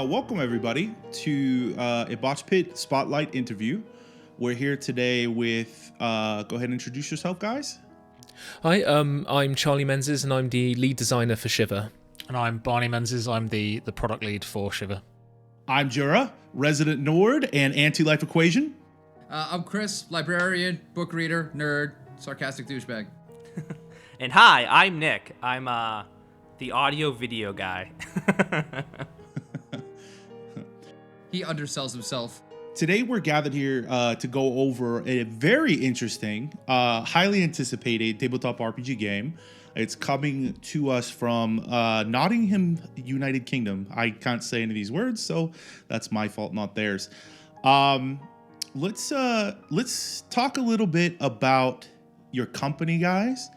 welcome everybody to a Botch Pit Spotlight interview. We're here today with, go ahead and introduce yourself, guys. Hi, I'm Charlie Menzies and I'm the lead designer for Shiver. And I'm Barney Menzies, I'm the product lead for Shiver. I'm Jura, resident Nord and anti-life equation. I'm Chris, librarian, book reader, nerd, sarcastic douchebag. And hi, I'm Nick. I'm the audio video guy. He undersells himself. Today we're gathered here to go over a very interesting, highly anticipated tabletop RPG game. It's coming to us from Nottingham, United Kingdom. I can't say any of these words, so that's my fault, not theirs. Let's talk a little bit about your company, guys,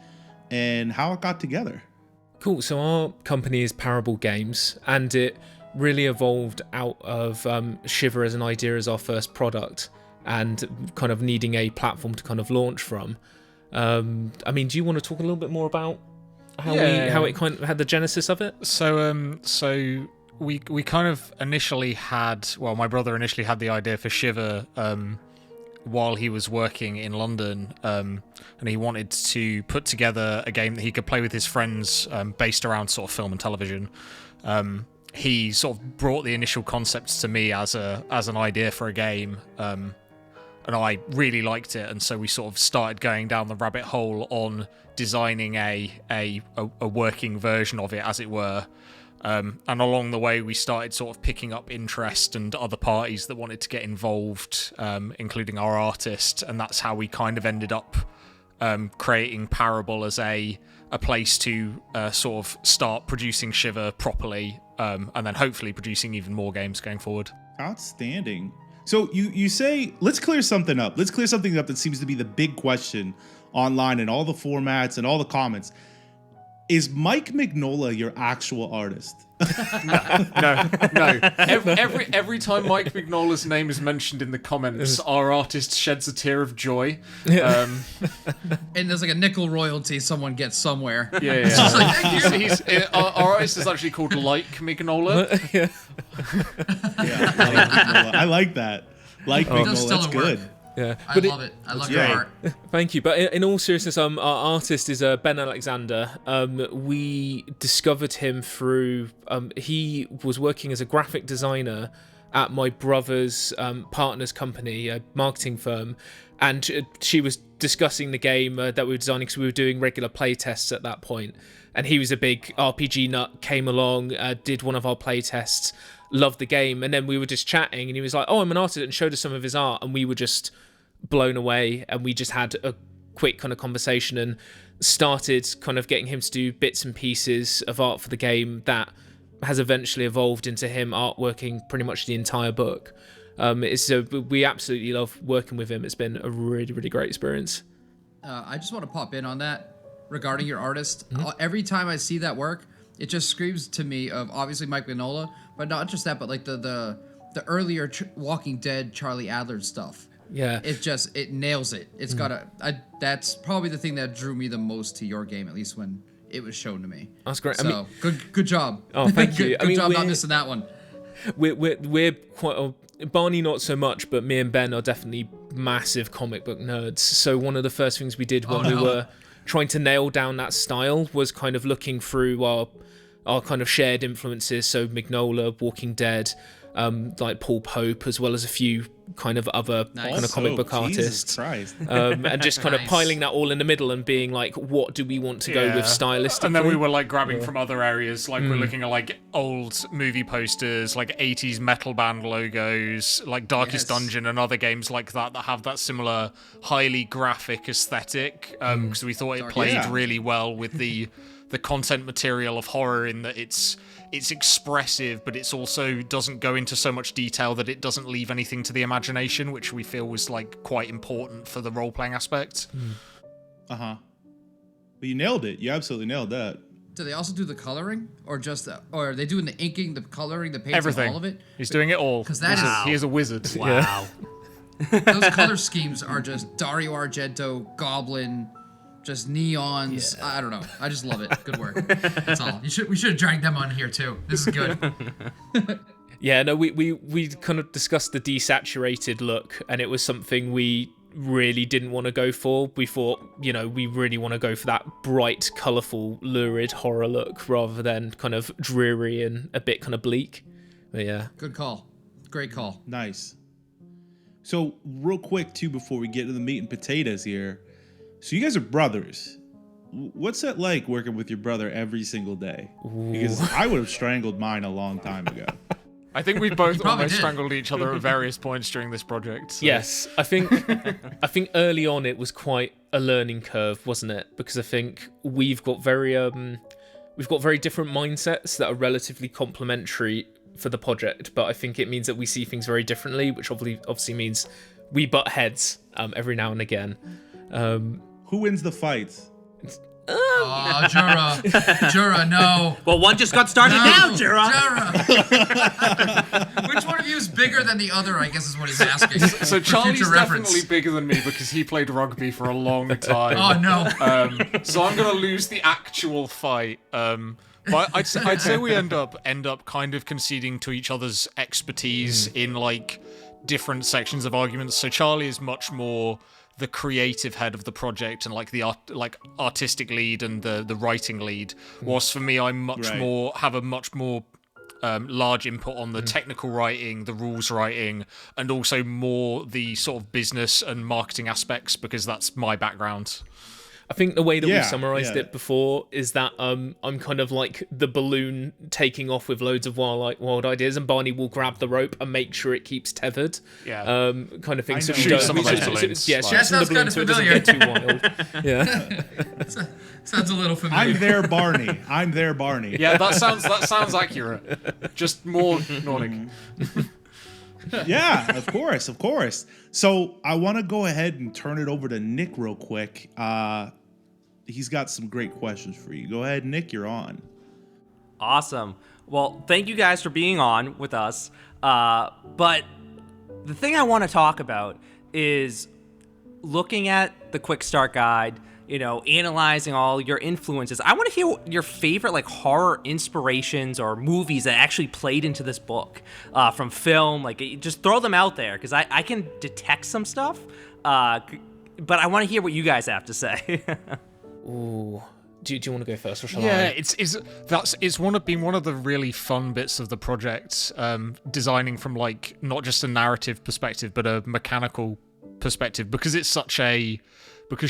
and how it got together. Cool. So our company is Parable Games, and it really evolved out of Shiver as an idea as our first product, and kind of needing a platform to kind of launch from. I mean, do you want to talk a little bit more about how it kind of had the genesis of it? So we kind of initially had, well, my brother initially had the idea for Shiver while he was working in London, and he wanted to put together a game that he could play with his friends, based around sort of film and television. He sort of brought the initial concepts to me as an idea for a game, and I really liked it, and so we sort of started going down the rabbit hole on designing a working version of it, as it were. And along the way, we started sort of picking up interest and other parties that wanted to get involved, including our artist, and that's how we kind of ended up creating Parable as a place to sort of start producing Shiver properly, and then hopefully producing even more games going forward. Outstanding. So you say, let's clear something up. Let's clear something up that seems to be the big question online in all the formats and all the comments. Is Mike Mignola your actual artist? No. Every time Mike Mignola's name is mentioned in the comments, our artist sheds a tear of joy. And there's like a nickel royalty someone gets somewhere. Yeah. It's just like, thank you. Our artist is actually called Like Mignola. Yeah, I like that. Like Mignola, that's good. Yeah, I love it. I love your art. Thank you. But in all seriousness, our artist is Ben Alexander. We discovered him through, he was working as a graphic designer at my brother's partner's company, a marketing firm, and she was discussing the game that we were designing, because we were doing regular play tests at that point. And he was a big RPG nut, came along, did one of our play tests, loved the game, and then we were just chatting, and he was like, "Oh, I'm an artist," and showed us some of his art, and we were just blown away, and we just had a quick kind of conversation and started kind of getting him to do bits and pieces of art for the game that has eventually evolved into him artworking pretty much the entire book. We absolutely love working with him. It's been a really, really great experience. I just want to pop in on that regarding your artist. Mm-hmm. Every time I see that work, it just screams to me of obviously Mike Mignola, but not just that, but like the earlier Walking Dead Charlie Adler stuff. Yeah, it nails it. It's that's probably the thing that drew me the most to your game, at least when it was shown to me. That's great. So good job. Oh, thank you. good job not missing that one. We're quite Barney not so much, but me and Ben are definitely massive comic book nerds. So one of the first things we did when we were trying to nail down that style was kind of looking through our kind of shared influences. So Mignola, Walking Dead, like Paul Pope, as well as a few kind of other kind of comic book artists, and just kind of piling that all in the middle and being like, what do we want to go with stylistically? And then we were like grabbing from other areas, like we're looking at like old movie posters, like 80s metal band logos, like Darkest Dungeon and other games like that have that similar highly graphic aesthetic, because we thought it played really well with the content material of horror, in that it's expressive, but it's also doesn't go into so much detail that it doesn't leave anything to the imagination, which we feel was like quite important for the role-playing aspect. But you nailed it. You absolutely nailed that. Do they also do the coloring, or or are they doing the inking, the coloring, the painting, everything? All of it? He's doing it all. Because he is a wizard. Wow. Those color schemes are just Dario Argento, Goblin, just neons. I don't know. I just love it. Good work. That's all. We should have dragged them on here too. This is good. Yeah, no, we kind of discussed the desaturated look, and it was something we really didn't want to go for. We thought, we really want to go for that bright, colourful, lurid horror look rather than kind of dreary and a bit kind of bleak. But yeah. Good call. Great call. Nice. So real quick too, before we get to the meat and potatoes here. So you guys are brothers. What's that like working with your brother every single day? Because I would have strangled mine a long time ago. I think we both probably almost did. strangled each other at various points during this project. So. Yes, I think early on it was quite a learning curve, wasn't it? Because I think we've got very different mindsets that are relatively complementary for the project, but I think it means that we see things very differently, which obviously means we butt heads every now and again. Who wins the fights? Oh, Jura, no. Well, one just got started now, Jura. Which one of you is bigger than the other, I guess is what he's asking. So For Charlie's future reference. definitely bigger than me because he played rugby for a long time. Oh, no. So I'm gonna lose the actual fight. But I'd say we end up kind of conceding to each other's expertise in like different sections of arguments. So Charlie is much more the creative head of the project and like the artistic lead and the writing lead. Whilst for me, I'm have a much more large input on the technical writing, the rules writing, and also more the sort of business and marketing aspects because that's my background. I think the way that we summarized it before is that I'm kind of like the balloon taking off with loads of wild ideas, and Barney will grab the rope and make sure it keeps tethered. Yeah. Kind of thing. So Shoot some of those balloons. Yeah, Like- shoot some of the balloons so it doesn't get too wild. Yeah. Sounds a little familiar. I'm there, Barney. Yeah, that sounds accurate. Just more Nordic. Yeah, of course. So I want to go ahead and turn it over to Nick real quick. He's got some great questions for you. Go ahead, Nick, you're on. Awesome. Well, thank you guys for being on with us. But the thing I want to talk about is looking at the quick start guide, analyzing all your influences. I want to hear your favorite like horror inspirations or movies that actually played into this book from film. Like, just throw them out there because I can detect some stuff. But I want to hear what you guys have to say. Ooh. Do you want to go first, or shall I? Yeah, it's one of the really fun bits of the project, designing from like not just a narrative perspective but a mechanical perspective because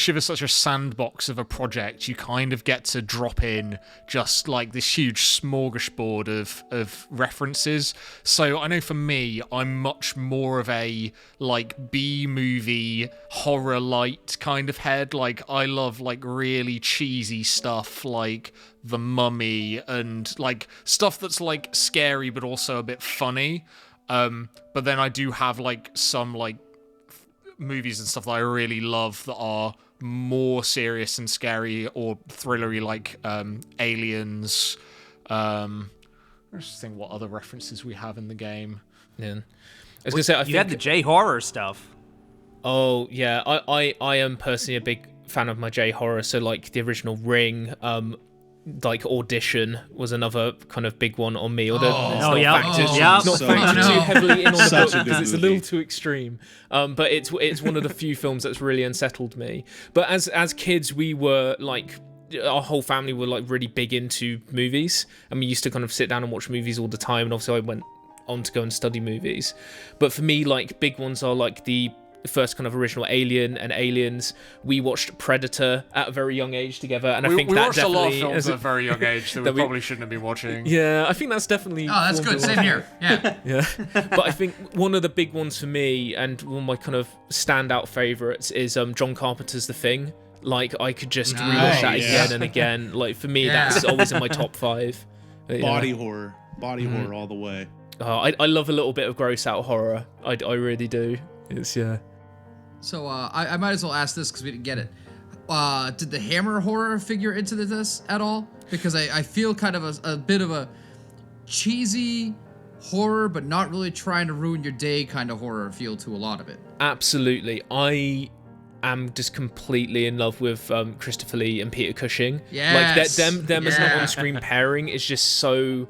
Shiver's such a sandbox of a project. You kind of get to drop in just like this huge smorgasbord of references. So I know for me, I'm much more of a like B-movie horror light kind of head. Like I love like really cheesy stuff like The Mummy and like stuff that's like scary but also a bit funny. But then I do have like some like movies and stuff that I really love that are more serious and scary or thrillery, like Aliens. Let's just think what other references we have in the game. Yeah. I was gonna say I You think had the J horror stuff. Oh yeah, I am personally a big fan of my J horror. So like the original Ring, like Audition was another kind of big one on me. Although it's not factored too heavily in on the book because it's a little too extreme. But it's one of the few films that's really unsettled me. But as kids, we were like, our whole family were like really big into movies, and we used to kind of sit down and watch movies all the time. And obviously I went on to go and study movies. But for me, like big ones are like the first kind of original Alien and Aliens. We watched Predator at a very young age together, and I think we that watched definitely a lot of films at a very young age that we probably shouldn't have been watching. Yeah, I think that's definitely. Oh, that's good. Same here. Yeah. Yeah, but I think one of the big ones for me and one of my kind of standout favorites is John Carpenter's The Thing. Like I could just rewatch that again and again. Like for me, that's always in my top 5. But, Body horror all the way. I love a little bit of gross out horror. I really do. It's So I might as well ask this because we didn't get it. Did the Hammer horror figure into this at all? Because I feel kind of a bit of a cheesy horror, but not really trying to ruin your day kind of horror feel to a lot of it. Absolutely. I am just completely in love with Christopher Lee and Peter Cushing. Yes. Like them as an on-screen pairing is just so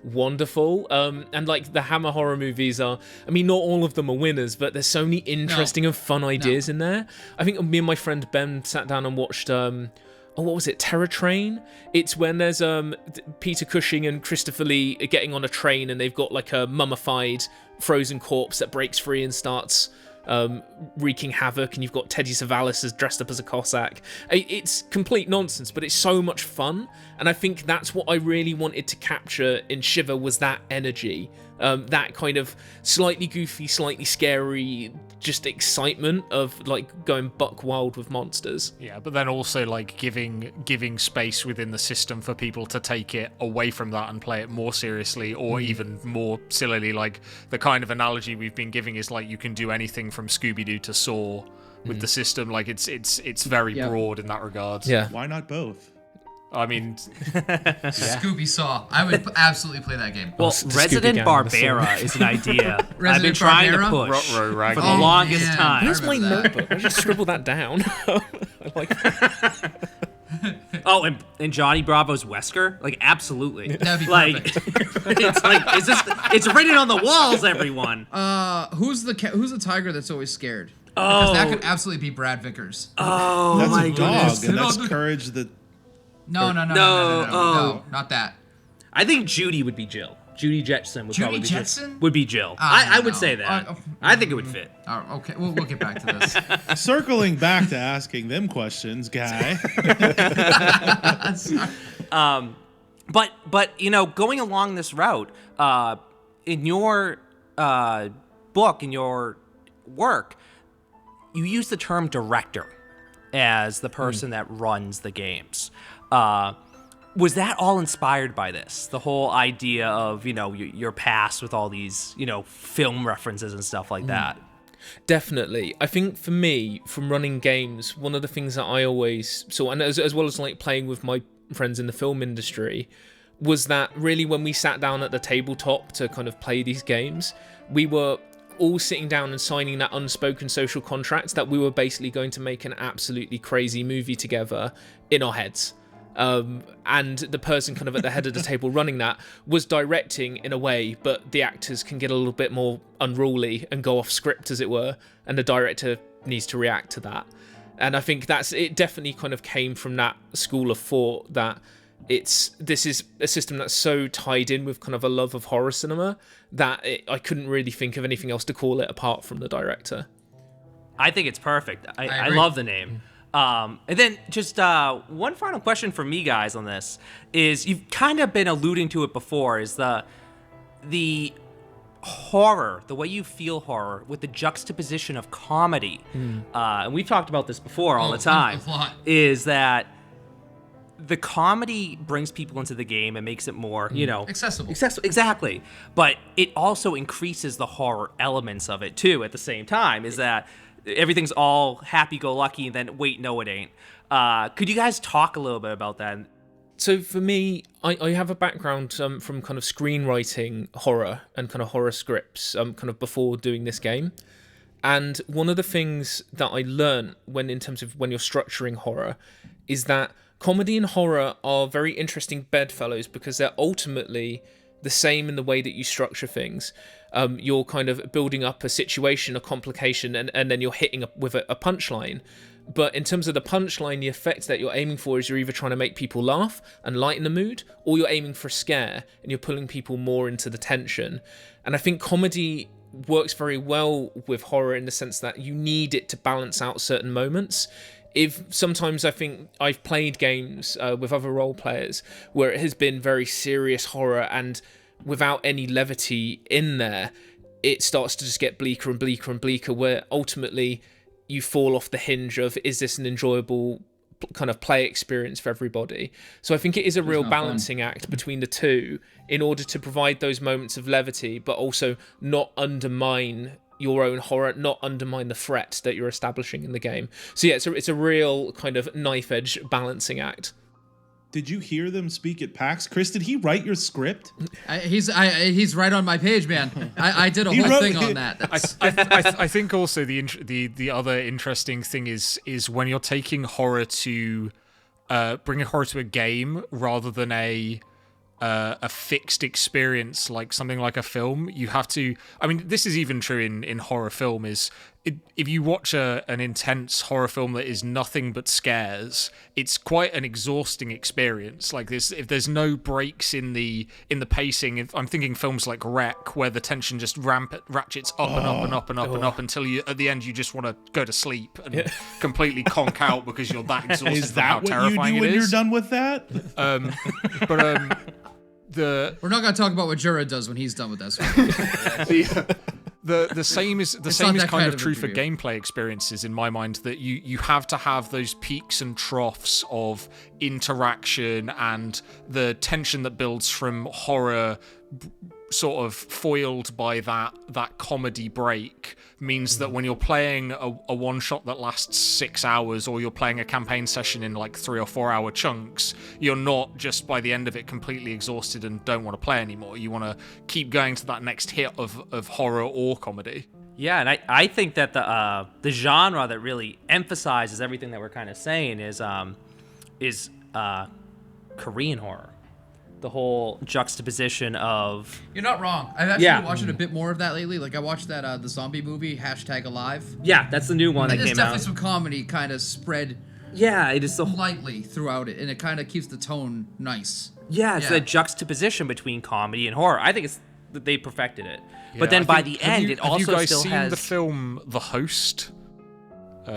wonderful. And like the Hammer horror movies are, I mean, not all of them are winners, but there's so many interesting and fun ideas in there. I think me and my friend Ben sat down and watched what was it, Terror Train? It's when there's Peter Cushing and Christopher Lee are getting on a train and they've got like a mummified frozen corpse that breaks free and starts wreaking havoc, and you've got Teddy Savalas as dressed up as a Cossack. It's complete nonsense, but it's so much fun, and I think that's what I really wanted to capture in Shiver, was that energy, that kind of slightly goofy, slightly scary, just excitement of like going buck wild with monsters. Yeah, but then also like giving space within the system for people to take it away from that and play it more seriously, or even more sillily. Like the kind of analogy we've been giving is like you can do anything from Scooby-Doo to Saw with the system. Like it's very broad in that regard. Yeah. Why not both? I mean, Scooby Saw. I would absolutely play that game. Well, the Resident Scooby Gang, Barbera is an idea I've been Resident trying to Barbera? push Ruh-roh, for the Raggy. longest man. time. Where's my remember that. notebook? I just scribbled that down. I like that. Oh, and Johnny Bravo's Wesker? Like, absolutely. That'd be like, it's like, it's written on the walls, everyone. Who's the tiger that's always scared? Because that could absolutely be Brad Vickers. Oh, That's my a goodness. dog, and that's Courage the... No, not that. I think Judy would be Jill. Judy Jetson would Judy probably Jetson? would be Jill. I I don't would know. say that. I think it would fit. Okay, we'll get back to this. Circling back to asking them questions, Guy. But you know, going along this route, in your book, in your work, you use the term director as the person that runs the games. Was that all inspired by this? The whole idea of, you know, your past with all these, you know, film references and stuff like that? Definitely. I think for me, from running games, one of the things that I always saw, and as well as like playing with my friends in the film industry, was that really when we sat down at the tabletop to kind of play these games, we were all sitting down and signing that unspoken social contract that we were basically going to make an absolutely crazy movie together in our heads. And the person kind of at the head of the table running that was directing in a way, but the actors can get a little bit more unruly and go off script, as it were, and the director needs to react to that. And I think it definitely kind of came from that school of thought that this is a system that's so tied in with kind of a love of horror cinema that I couldn't really think of anything else to call it apart from the director. I think it's perfect. I agree. love the name. And then just one final question for me, guys, on this is, you've kind of been alluding to it before, is the horror, the way you feel horror with the juxtaposition of comedy. And we've talked about this before all the time, a lot. is that the comedy brings people into the game and makes it more, you know, Accessible. Exactly. But it also increases the horror elements of it too at the same time, is that everything's all happy-go-lucky and then, wait, no, it ain't. Could you guys talk a little bit about that? So for me, I have a background from kind of screenwriting horror and kind of horror scripts kind of before doing this game. And one of the things that I learned in terms of when you're structuring horror is that comedy and horror are very interesting bedfellows because they're ultimately the same in the way that you structure things. You're kind of building up a situation, a complication, and then you're hitting with a punchline. But in terms of the punchline, the effect that you're aiming for is you're either trying to make people laugh and lighten the mood, or you're aiming for a scare and you're pulling people more into the tension. And I think comedy works very well with horror in the sense that you need it to balance out certain moments. If sometimes I think I've played games with other role players where it has been very serious horror, and without any levity in there, it starts to just get bleaker and bleaker and bleaker, where ultimately you fall off the hinge of, is this an enjoyable kind of play experience for everybody? So I think it is a real balancing act between the two in order to provide those moments of levity, but also not undermine your own horror, not undermine the threat that you're establishing in the game. So yeah, it's a real kind of knife edge balancing act. Did you hear them speak at PAX? Chris, did he write your script? He's right on my page, man. I did a He whole wrote thing it. on that. That's- I think also the other interesting thing is when you're taking horror to bringing horror to a game rather than a a fixed experience like something like a film. You have to, I mean, this is even true in horror film, if you watch an intense horror film that is nothing but scares, it's quite an exhausting experience. Like this, if there's no breaks in the pacing, if I'm thinking films like Wreck, where the tension just ratchets up and up and up and up and up until you, at the end, you just want to go to sleep and completely conk out because you're that exhausted. Is from how that what you terrifying do when it you're is. done with that? We're not going to talk about what Jura does when he's done with that. The same is not kind that kind of of true for interview. gameplay experiences in my mind, that you have to have those peaks and troughs of interaction, and the tension that builds from horror sort of foiled by that comedy break means that when you're playing a one shot that lasts 6 hours, or you're playing a campaign session in like 3 or 4 hour chunks, you're not just by the end of it completely exhausted and don't want to play anymore. You want to keep going to that next hit of horror or comedy. Yeah, and I think that the genre that really emphasizes everything that we're kind of saying is Korean horror. The whole juxtaposition of... You're not wrong. I've actually been watching a bit more of that lately. Like, I watched that the zombie movie, #Alive. Yeah, that's the new one that And came there's definitely out. some comedy kind of spread Yeah, it is the lightly throughout it, and it kind of keeps the tone nice. it's the juxtaposition between comedy and horror. I think it's that they perfected it. But then by the end, it also have you guys still seen has the film The Host?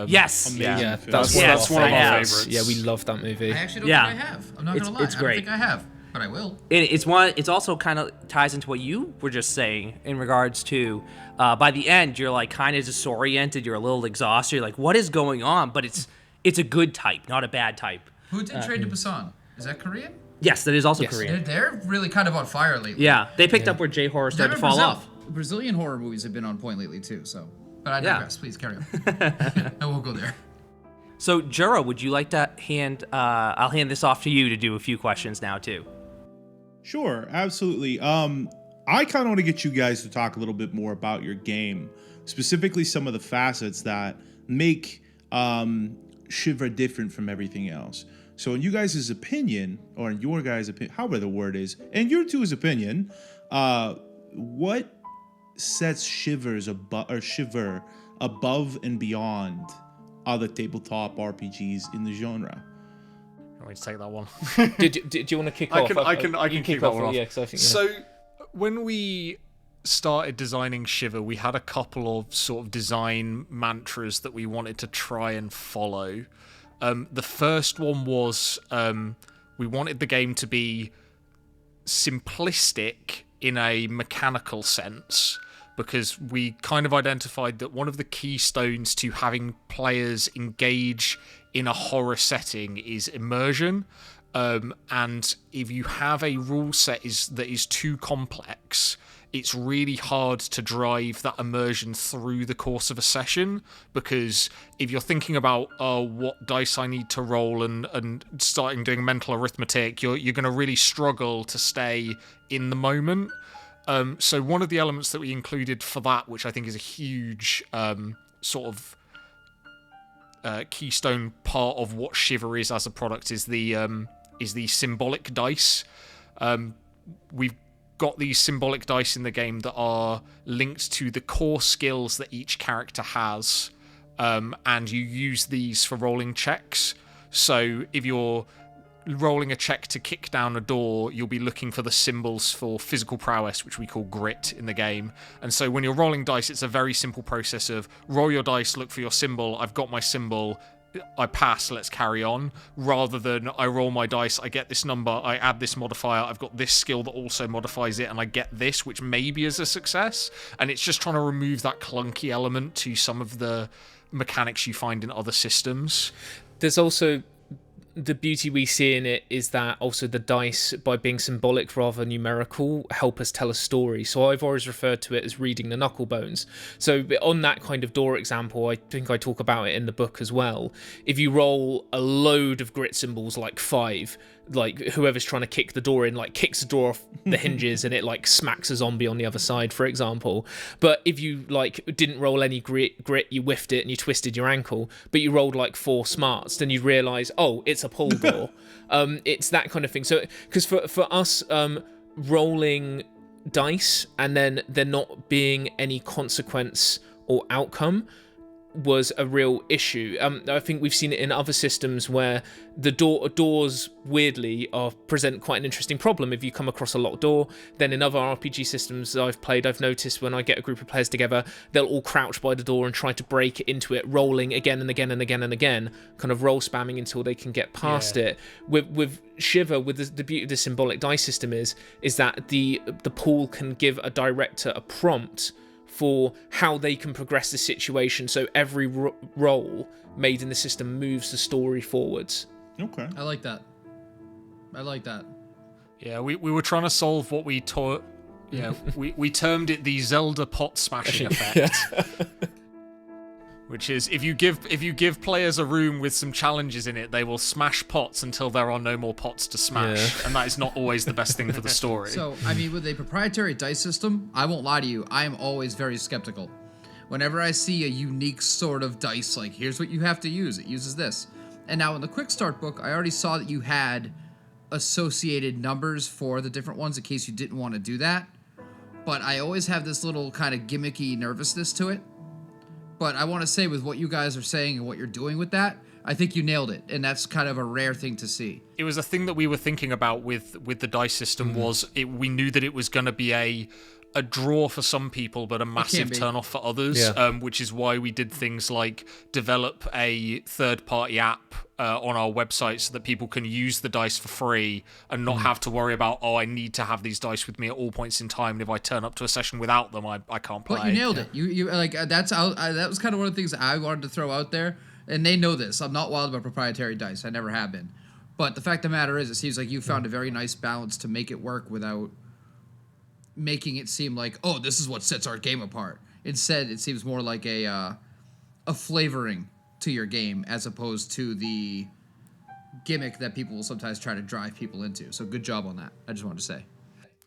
Yes. Amazing Yeah, film. that's Yes, one of I our have. favorites. Yeah, we love that movie. I actually don't Yeah. think I have. I'm not It's- going to lie. it's I great. don't think I have, but I will. It's also kind of ties into what you were just saying in regards to by the end you're like kind of disoriented, you're a little exhausted, you're like, what is going on? But it's a good type, not a bad type. Who did Train to Busan? Is that Korean? Yes, that is also Yes. Korean. They're really kind of on fire lately. Yeah, they picked up where J horror started to fall off. Brazilian horror movies have been on point lately too. So, but I Yeah. digress. Please carry on. I won't go there. So Jura, would you like to hand? I'll hand this off to you to do a few questions now too. Sure, absolutely. I kind of want to get you guys to talk a little bit more about your game, specifically some of the facets that make Shiver different from everything else. So in you guys' opinion, or in your guys' opinion, however the word is, and your two's opinion, what sets Shiver above and beyond other tabletop RPGs in the genre? Want me to take that one? Do you want to kick off? I can kick that one off. Yeah, 'cause I think, So when we started designing Shiver, we had a couple of sort of design mantras that we wanted to try and follow. The first one was we wanted the game to be simplistic in a mechanical sense, because we kind of identified that one of the keystones to having players engage in a horror setting is immersion. And if you have a rule set that is too complex, it's really hard to drive that immersion through the course of a session, because if you're thinking about what dice I need to roll and starting doing mental arithmetic, you're going to really struggle to stay in the moment. So one of the elements that we included for that, which I think is a huge sort of keystone part of what Shiver is as a product, is the Symbolic Dice. We've got these Symbolic Dice in the game that are linked to the core skills that each character has, and you use these for rolling checks. So if you're rolling a check to kick down a door, you'll be looking for the symbols for physical prowess, which we call grit in the game. And so when you're rolling dice, it's a very simple process of roll your dice, look for your symbol, I've got my symbol, I pass, let's carry on, rather than I roll my dice, I get this number, I add this modifier, I've got this skill that also modifies it, and I get this, which maybe is a success. And it's just trying to remove that clunky element to some of the mechanics you find in other systems. There's also the beauty we see in it is that also the dice, by being symbolic rather than numerical, help us tell a story. So I've always referred to it as reading the knuckle bones. So on that kind of door example, I think I talk about it in the book as well. If you roll a load of grit symbols like 5, like whoever's trying to kick the door in like kicks the door off the hinges and it like smacks a zombie on the other side, for example. But if you like didn't roll any grit, you whiffed it and you twisted your ankle, but you rolled like 4 smarts, then you realise, oh, it's a pull door. It's that kind of thing. So because for us, rolling dice and then there not being any consequence or outcome was a real issue. I think we've seen it in other systems where the doors weirdly present quite an interesting problem if you come across a locked door. Then in other RPG systems I've played, I've noticed when I get a group of players together, they'll all crouch by the door and try to break into it, rolling again and again and again and again, kind of roll spamming until they can get past it. With Shiver, with the beauty of the symbolic dice system is that the pool can give a director a prompt for how they can progress the situation, so every roll made in the system moves the story forwards. Okay. I like that. Yeah, we were trying to solve what we taught. Yeah, we termed it the Zelda pot smashing effect. Which is if you give players a room with some challenges in it, they will smash pots until there are no more pots to smash, and that is not always the best thing for the story. So, I mean, with a proprietary dice system, I won't lie to you, I am always very skeptical. Whenever I see a unique sort of dice, like, here's what you have to use, it uses this. And now in the Quick Start book, I already saw that you had associated numbers for the different ones in case you didn't want to do that. But I always have this little kind of gimmicky nervousness to it. But I want to say with what you guys are saying and what you're doing with that, I think you nailed it. And that's kind of a rare thing to see. It was a thing that we were thinking about with the dice system we knew that it was going to be a draw for some people, but a massive turn off for others, which is why we did things like develop a third-party app on our website so that people can use the dice for free and not have to worry about, I need to have these dice with me at all points in time, and if I turn up to a session without them, I can't play. But you nailed it. You like that was kind of one of the things I wanted to throw out there, and they know this. I'm not wild about proprietary dice. I never have been. But the fact of the matter is, it seems like you found a very nice balance to make it work without making it seem like, oh, this is what sets our game apart. Instead, it seems more like a flavoring to your game as opposed to the gimmick that people will sometimes try to drive people into. So good job on that. I just wanted to say.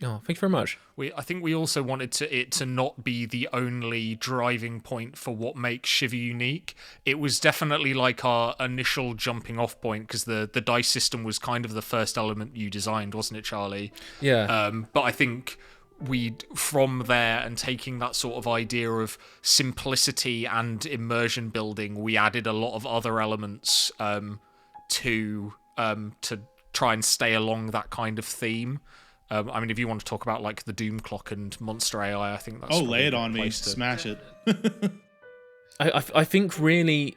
Oh, thank you very much. I think we also wanted it to not be the only driving point for what makes Shiver unique. It was definitely like our initial jumping off point because the dice system was kind of the first element you designed, wasn't it, Charlie? Yeah. But I think from there and taking that sort of idea of simplicity and immersion building, we added a lot of other elements to try and stay along that kind of theme. I mean, if you want to talk about like the Doom Clock and Monster AI, I think that's lay it on me, smash it. I think really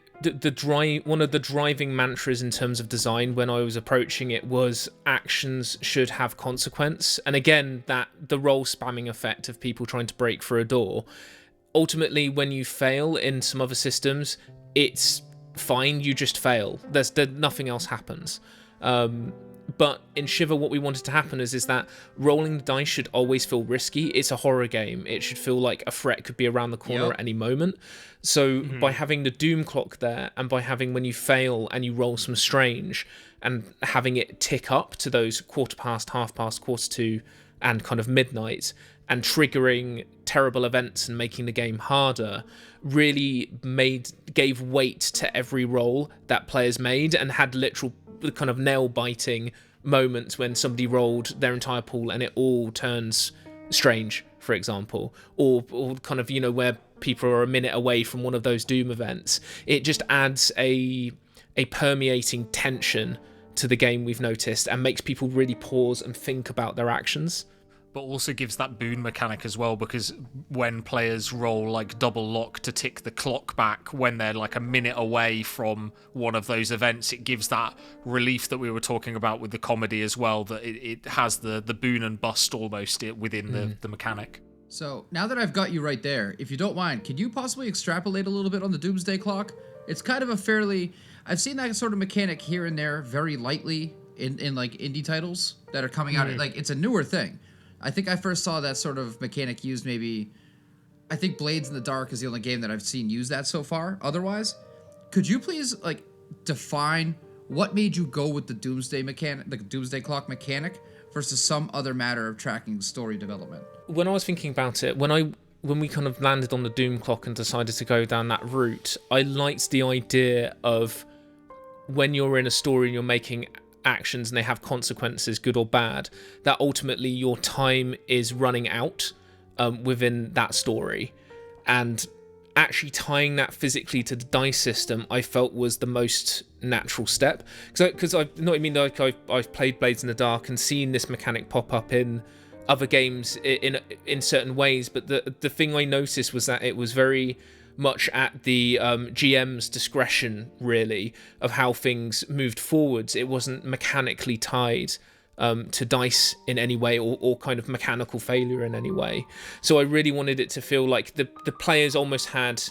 one of the driving mantras in terms of design when I was approaching it was actions should have consequence. And again, that the roll spamming effect of people trying to break through a door. Ultimately, when you fail in some other systems, it's fine, you just fail. Nothing else happens. But in Shiver, what we wanted to happen is that rolling the dice should always feel risky. It's a horror game. It should feel like a threat could be around the corner at any moment. So by having the Doom Clock there, and by having when you fail and you roll some strange, and having it tick up to those 1/4 past, 1/2 past, 1/4 to, and kind of midnight, and triggering terrible events and making the game harder, really gave weight to every roll that players made, and had literal kind of nail-biting moments when somebody rolled their entire pool and it all turns strange, for example, or kind of, where people are a minute away from one of those Doom events. It just adds a permeating tension to the game, we've noticed, and makes people really pause and think about their actions. But also gives that boon mechanic as well, because when players roll like double lock to tick the clock back when they're like a minute away from one of those events, it gives that relief that we were talking about with the comedy as well, that it has the boon and bust almost within the mechanic. So now that I've got you right there, if you don't mind, could you possibly extrapolate a little bit on the Doomsday Clock? It's kind of I've seen that sort of mechanic here and there very lightly in like indie titles that are coming out. Like, it's a newer thing. I think I first saw that sort of mechanic used I think Blades in the Dark is the only game that I've seen use that so far. Otherwise, could you please like define what made you go with the Doomsday mechanic, the Doomsday Clock mechanic, versus some other matter of tracking story development? When I was thinking about it, when we kind of landed on the Doom Clock and decided to go down that route, I liked the idea of when you're in a story and you're making actions and they have consequences, good or bad, that ultimately your time is running out within that story. And actually tying that physically to the dice system, I felt was the most natural step. Because I've played Blades in the Dark and seen this mechanic pop up in other games in certain ways, but the thing I noticed was that it was very much at the GM's discretion, really, of how things moved forwards. It wasn't mechanically tied to dice in any way, or kind of mechanical failure in any way. So I really wanted it to feel like the players almost had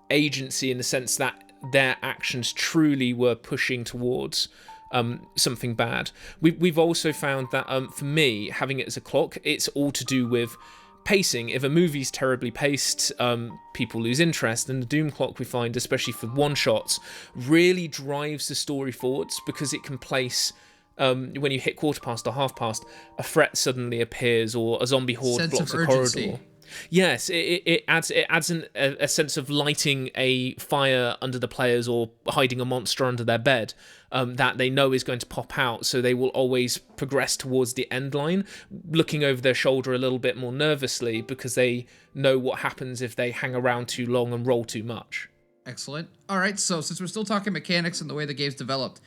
agency, in the sense that their actions truly were pushing towards something bad. We've also found that for me, having it as a clock, it's all to do with pacing. If a movie's terribly paced, people lose interest, and the Doom Clock, we find, especially for one-shots, really drives the story forwards, because it can place, when you hit quarter past or half past, a threat suddenly appears, or a zombie horde Sense blocks of a urgency. corridor. Yes, it adds a sense of lighting a fire under the players, or hiding a monster under their bed, that they know is going to pop out, so they will always progress towards the end line, looking over their shoulder a little bit more nervously, because they know what happens if they hang around too long and roll too much. Excellent. All right, so since we're still talking mechanics and the way the game's developed,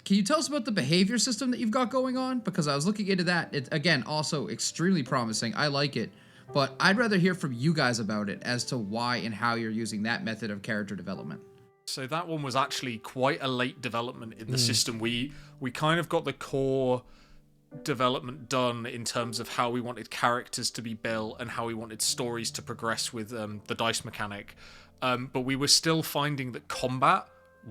can you tell us about the behavior system that you've got going on? Because I was looking into that. It's, again, also extremely promising. I like it. But I'd rather hear from you guys about it as to why and how you're using that method of character development. So that one was actually quite a late development in the system. We kind of got the core development done in terms of how we wanted characters to be built and how we wanted stories to progress with the dice mechanic. But we were still finding that combat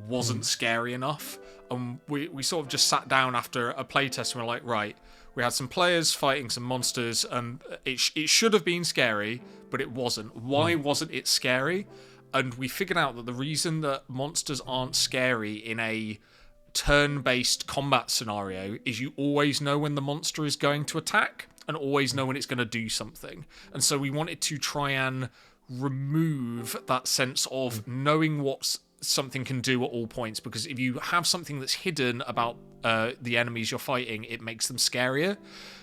wasn't scary enough. And we sort of just sat down after a playtest and we're like, right, we had some players fighting some monsters, and it should have been scary, but it wasn't. Why wasn't it scary? And we figured out that the reason that monsters aren't scary in a turn-based combat scenario is you always know when the monster is going to attack, and always know when it's going to do something. And so we wanted to try and remove that sense of knowing what something can do at all points, because if you have something that's hidden about the enemies you're fighting, it makes them scarier.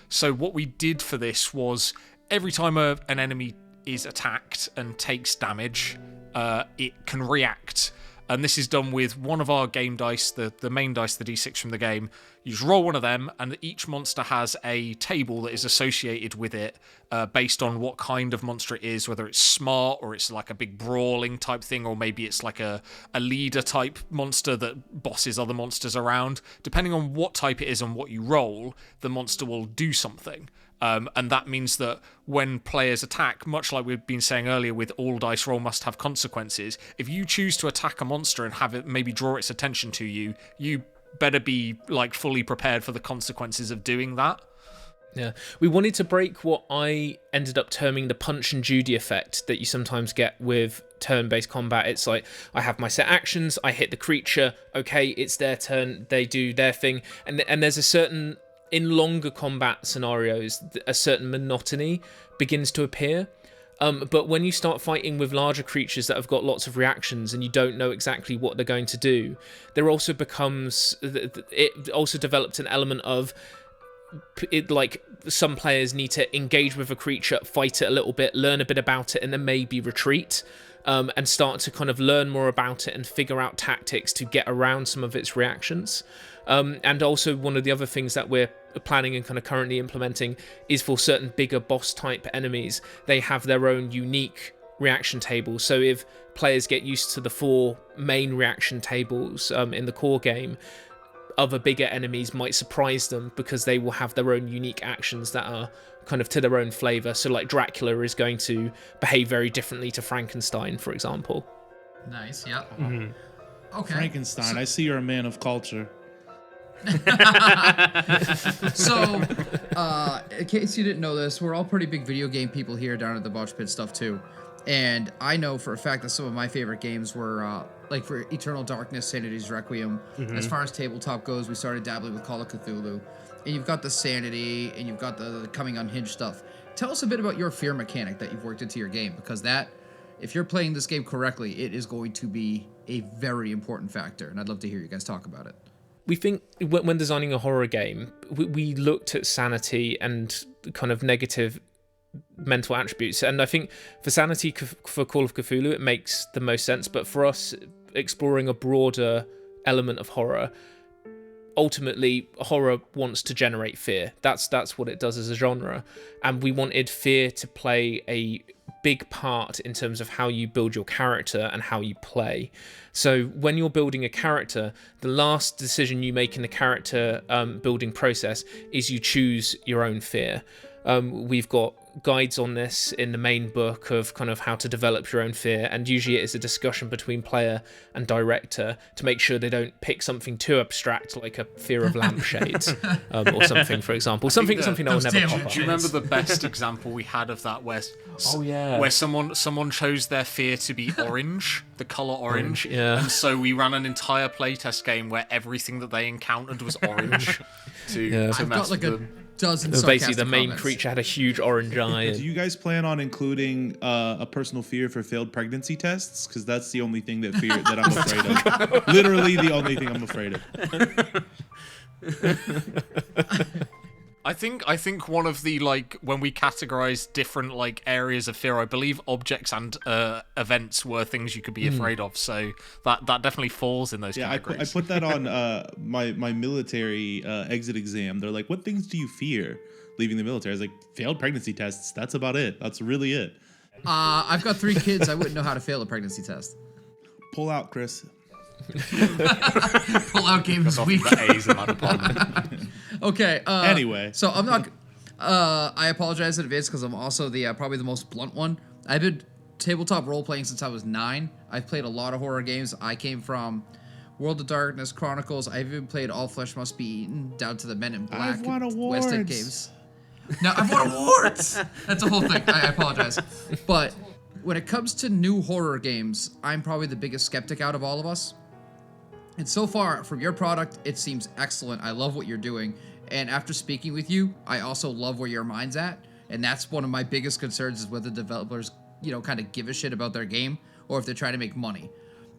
So what we did for this was, every time an enemy is attacked and takes damage, it can react. And this is done with one of our game dice, the main dice, the d6 from the game. You just roll one of them, and each monster has a table that is associated with it based on what kind of monster it is, whether it's smart, or it's like a big brawling type thing, or maybe it's like a leader type monster that bosses other monsters around. Depending on what type it is and what you roll, the monster will do something. And that means that when players attack, much like we've been saying earlier with all dice roll must have consequences, if you choose to attack a monster and have it maybe draw its attention to you, you better be like fully prepared for the consequences of doing that. Yeah, we wanted to break what I ended up terming the Punch and Judy effect that you sometimes get with turn-based combat. It's like, I have my set actions, I hit the creature, okay, it's their turn, they do their thing, and there's a certain, in longer combat scenarios, a certain monotony begins to appear. But when you start fighting with larger creatures that have got lots of reactions and you don't know exactly what they're going to do, there also becomes, it also developed an element of, like, some players need to engage with a creature, fight it a little bit, learn a bit about it, and then maybe retreat, and start to kind of learn more about it and figure out tactics to get around some of its reactions. And also one of the other things that we're planning and kind of currently implementing is for certain bigger boss type enemies, they have their own unique reaction tables. So if players get used to the 4 main reaction tables in the core game, other bigger enemies might surprise them because they will have their own unique actions that are kind of to their own flavor. So like Dracula is going to behave very differently to Frankenstein, for example. Nice, yep. Okay. Frankenstein, I see you're a man of culture. So, in case you didn't know this, we're all pretty big video game people here down at the Botch Pit stuff too. And I know for a fact that some of my favorite games were like for Eternal Darkness, Sanity's Requiem. As far as tabletop goes, we started dabbling with Call of Cthulhu. And you've got the Sanity, and you've got the Coming Unhinged stuff. Tell us a bit about your fear mechanic that you've worked into your game, because that, if you're playing this game correctly, it is going to be a very important factor, and I'd love to hear you guys talk about it. We think when designing a horror game, we looked at sanity and kind of negative mental attributes, and I think for sanity for Call of Cthulhu it makes the most sense, but for us exploring a broader element of horror, ultimately horror wants to generate fear. That's what it does as a genre, and we wanted fear to play a big part in terms of how you build your character and how you play. So when you're building a character, the last decision you make in the character building process is you choose your own fear. We've got guides on this in the main book of kind of how to develop your own fear, and usually it is a discussion between player and director to make sure they don't pick something too abstract like a fear of lampshades or something, for example. Something that will never pop up. Do you remember the best example we had of that where someone chose their fear to be orange, the color orange, and so we ran an entire playtest game where everything that they encountered was orange to I've mess got like with a them. dozen Basically, the sarcastic main comments. creature had a huge orange eye. Do you guys plan on including a personal fear for failed pregnancy tests? Because that's the only thing that I'm afraid of. Literally the only thing I'm afraid of. I think one of the, like, when we categorize different like areas of fear, I believe objects and events were things you could be afraid of. So that definitely falls in those categories. I put that on my military exit exam. They're like, "What things do you fear leaving the military?" I was like, "Failed pregnancy tests. That's about it. That's really it." I've got 3 kids. I wouldn't know how to fail a pregnancy test. Pull out, Chris. Pull out game is weak. A's in that department. Okay. Anyway. So I'm not. I apologize in advance because I'm also the probably the most blunt one. I've been tabletop role playing since I was 9. I've played a lot of horror games. I came from World of Darkness, Chronicles. I've even played All Flesh Must Be Eaten, down to the Men in Black, I've won West End awards. games. Now I've won awards. That's a whole thing. I apologize, but when it comes to new horror games, I'm probably the biggest skeptic out of all of us. And so far, from your product, it seems excellent. I love what you're doing. And after speaking with you, I also love where your mind's at. And that's one of my biggest concerns is whether developers, kind of give a shit about their game or if they're trying to make money.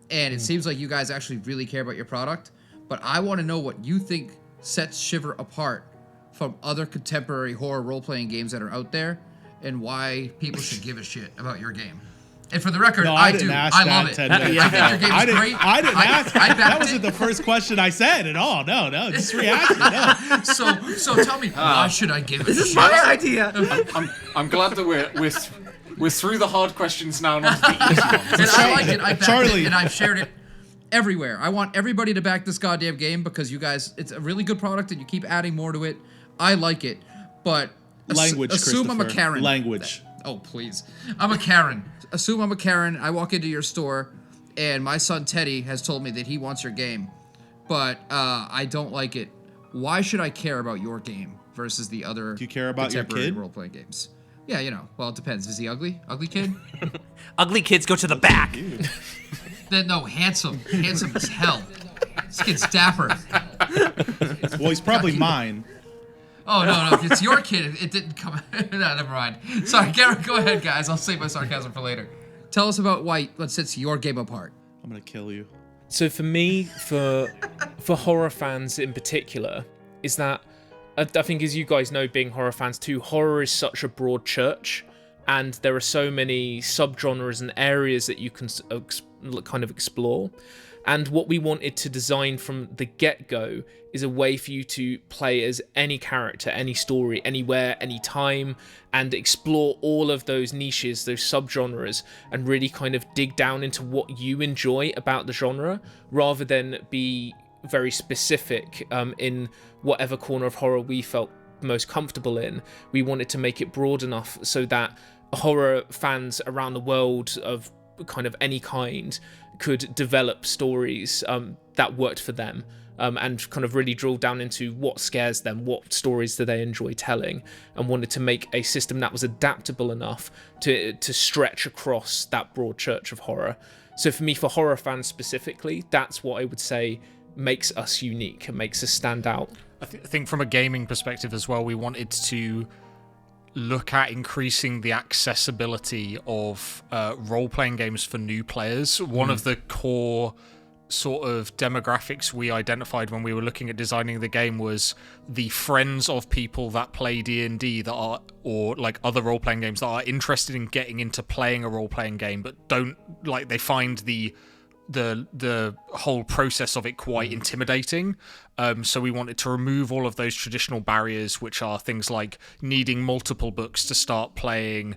And it seems like you guys actually really care about your product. But I want to know what you think sets Shiver apart from other contemporary horror role-playing games that are out there and why people should give a shit about your game. And for the record, No, I didn't do. ask I that love it. 10 I minutes think ago. your game I is didn't- great. I didn't ask. I backed That wasn't it. the first question I said at all. No, just reaction. No. So tell me, why should I give it a This is shit? my idea. I'm glad that we're through the hard questions now, not the easy ones. And I like it. I backed Charlie. it, and I've shared it everywhere. I want everybody to back this goddamn game because you guys, it's a really good product, and you keep adding more to it. I like it, but Language, assume I'm a Christopher. Karen. Language. Oh, please. I'm a Karen. Assume I'm a Karen. I walk into your store, and my son Teddy has told me that he wants your game, but I don't like it. Why should I care about your game versus the other Do you care about your contemporary kid? role-playing games? Yeah, well, it depends. Is he ugly? Ugly kid? Ugly kids go to the back. Then no, handsome. Handsome as hell. This kid's dapper. Well, he's probably mine. Oh, no, if it's your kid, it didn't come. No, never mind. Sorry, Garrett, go ahead, guys. I'll save my sarcasm for later. Tell us about why what sets your game apart. I'm gonna kill you. So for me, for horror fans in particular, is that I think, as you guys know, being horror fans too, horror is such a broad church, and there are so many subgenres and areas that you can kind of explore. And what we wanted to design from the get-go is a way for you to play as any character, any story, anywhere, anytime, and explore all of those niches, those subgenres, and really kind of dig down into what you enjoy about the genre, rather than be very specific in whatever corner of horror we felt most comfortable in. We wanted to make it broad enough so that horror fans around the world of kind of any kind could develop stories that worked for them, and kind of really drill down into what scares them, what stories do they enjoy telling, and wanted to make a system that was adaptable enough to stretch across that broad church of horror. So for me, for horror fans specifically, that's what I would say makes us unique and makes us stand out. I think from a gaming perspective as well, we wanted to look at increasing the accessibility of role-playing games for new players. One of the core sort of demographics we identified when we were looking at designing the game was the friends of people that play D&D that are, or like other role-playing games, that are interested in getting into playing a role-playing game but don't, like, they find the whole process of it quite intimidating. So we wanted to remove all of those traditional barriers, which are things like needing multiple books to start playing,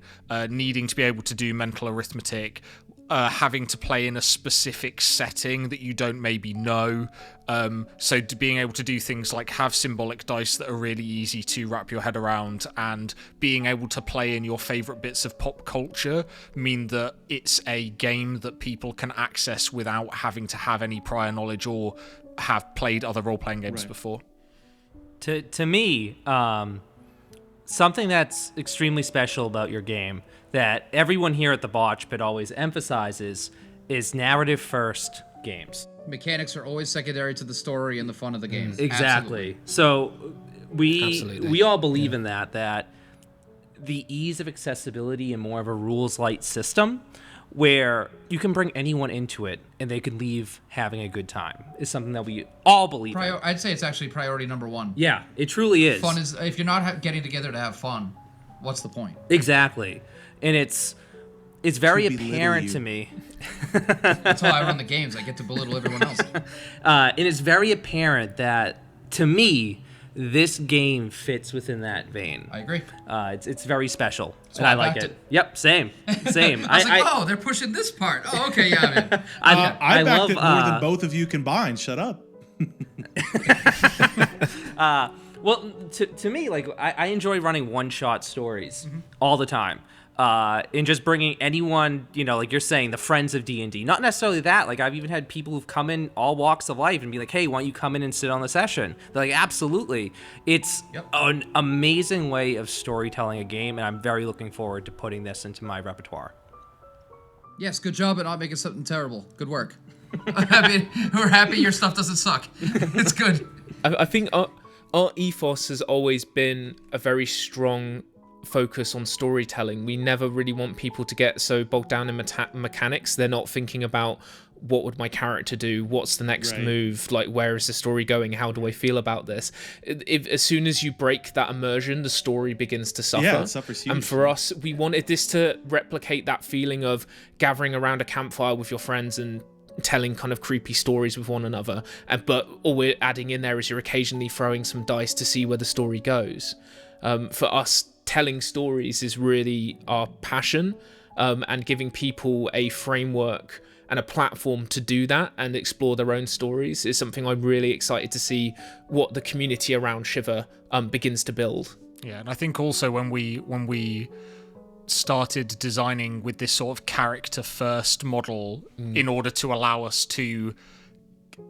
needing to be able to do mental arithmetic, having to play in a specific setting that you don't maybe know. So being able to do things like have symbolic dice that are really easy to wrap your head around, and being able to play in your favorite bits of pop culture mean that it's a game that people can access without having to have any prior knowledge or have played other role-playing games before. To me, something that's extremely special about your game that everyone here at the Botch Pit always emphasizes is narrative-first games. Mechanics are always secondary to the story and the fun of the game. Exactly. Absolutely. So we all believe in that the ease of accessibility and more of a rules-light system where you can bring anyone into it and they can leave having a good time is something that we all believe in. I'd say it's actually priority number one. Yeah, it truly is. Fun is, if you're not getting together to have fun, what's the point? Exactly. And it's very apparent to me. That's how I run the games. I get to belittle everyone else. And it's very apparent that, to me, this game fits within that vein. I agree. It's very special, So and I I like backed it. it. Yep, same. I was like, oh, they're pushing this part. Oh, okay, yeah, man. I backed love it more than both of you combined. Shut up. Well, to me, like, I enjoy running one-shot stories all the time. And just bringing anyone, like you're saying, the friends of D&D. Not necessarily that. Like, I've even had people who've come in all walks of life and be like, hey, why don't you come in and sit on the session? They're like, absolutely. It's an amazing way of storytelling a game, and I'm very looking forward to putting this into my repertoire. Yes, good job at not making something terrible. Good work. I mean, we're happy your stuff doesn't suck. It's good. I think our ethos has always been a very strong focus on storytelling. We never really want people to get so bogged down in mechanics. They're not thinking about what would my character do, what's the next move, like where is the story going, how do I feel about this. As soon as you break that immersion, the story begins to suffer. Yeah, it suffers huge. And for us, we wanted this to replicate that feeling of gathering around a campfire with your friends and telling kind of creepy stories with one another, but all we're adding in there is you're occasionally throwing some dice to see where the story goes. For us, telling stories is really our passion, and giving people a framework and a platform to do that and explore their own stories is something I'm really excited to see what the community around Shiver begins to build. Yeah, and I think also when we started designing with this sort of character first model in order to allow us to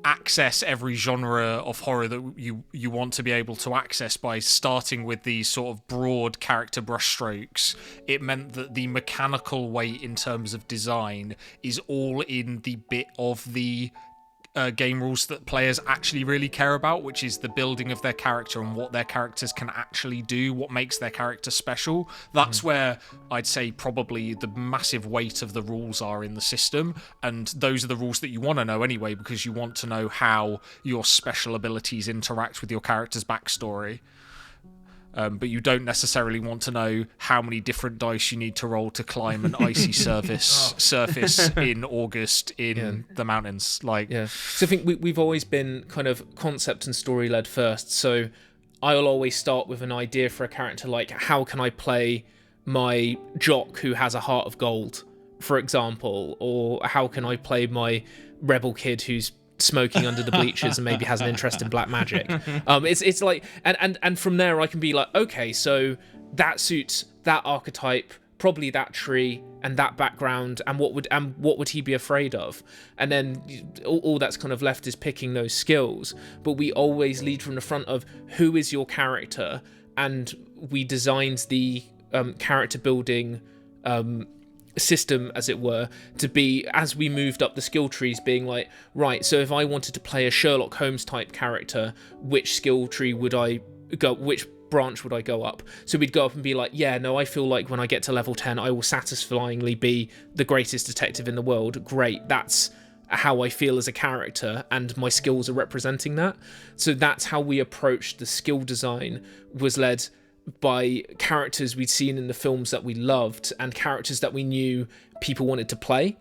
access every genre of horror that you want to be able to access by starting with these sort of broad character brushstrokes, it meant that the mechanical weight in terms of design is all in the bit of the game rules that players actually really care about, which is the building of their character and what their characters can actually do, what makes their character special. That's where I'd say probably the massive weight of the rules are in the system, and those are the rules that you want to know anyway, because you want to know how your special abilities interact with your character's backstory. But you don't necessarily want to know how many different dice you need to roll to climb an icy surface in August in the mountains. So I think we've always been kind of concept and story led first. So I'll always start with an idea for a character, like how can I play my jock who has a heart of gold, for example, or how can I play my rebel kid who's smoking under the bleachers and maybe has an interest in black magic. It's like, and from there I can be like, okay, so that suits that archetype, probably that tree and that background, and what would he be afraid of? And then all that's kind of left is picking those skills. But we always lead from the front of who is your character, and we designed the character building system, as it were, to be, as we moved up the skill trees, being like, right, so if I wanted to play a Sherlock Holmes type character, which skill tree would I go, which branch would I go up? So we'd go up and be like, yeah, no, I feel like when I get to level 10, I will satisfyingly be the greatest detective in the world. Great, that's how I feel as a character, and my skills are representing that. So that's how we approached the skill design, was led by characters we'd seen in the films that we loved and characters that we knew people wanted to play,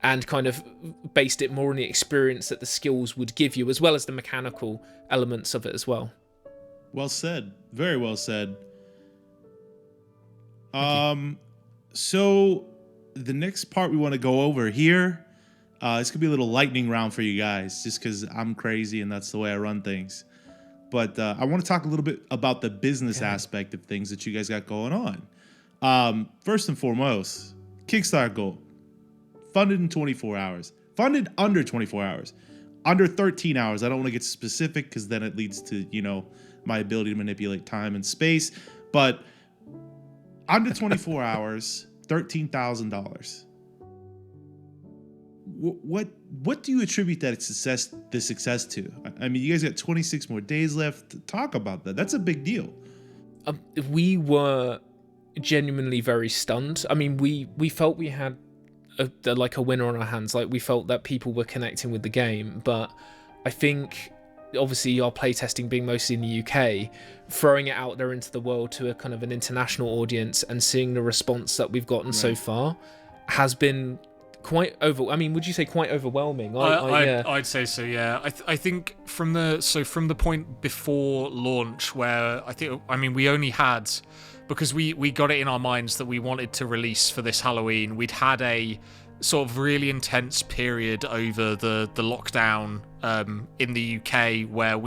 and kind of based it more on the experience that the skills would give you, as well as the mechanical elements of it as well. Well said. Very well said. So the next part we want to go over here, it's gonna be a little lightning round for you guys, just because I'm crazy and that's the way I run things. But I want to talk a little bit about the business aspect of things that you guys got going on. First and foremost, Kickstarter goal. Funded in 24 hours. Funded under 24 hours. Under 13 hours. I don't want to get specific because then it leads to, my ability to manipulate time and space. But under 24 hours, $13,000. What do you attribute that success to? I mean, you guys got 26 more days left. Talk about that. That's a big deal. We were genuinely very stunned. I mean, we felt we had a winner on our hands. Like, we felt that people were connecting with the game, but I think obviously our playtesting being mostly in the UK, throwing it out there into the world to a kind of an international audience and seeing the response that we've gotten so far has been quite would you say quite overwhelming? I'd say so, yeah. I think from the point before launch, where we only had, because we got it in our minds that we wanted to release for this Halloween, we'd had a sort of really intense period over the lockdown in the UK, where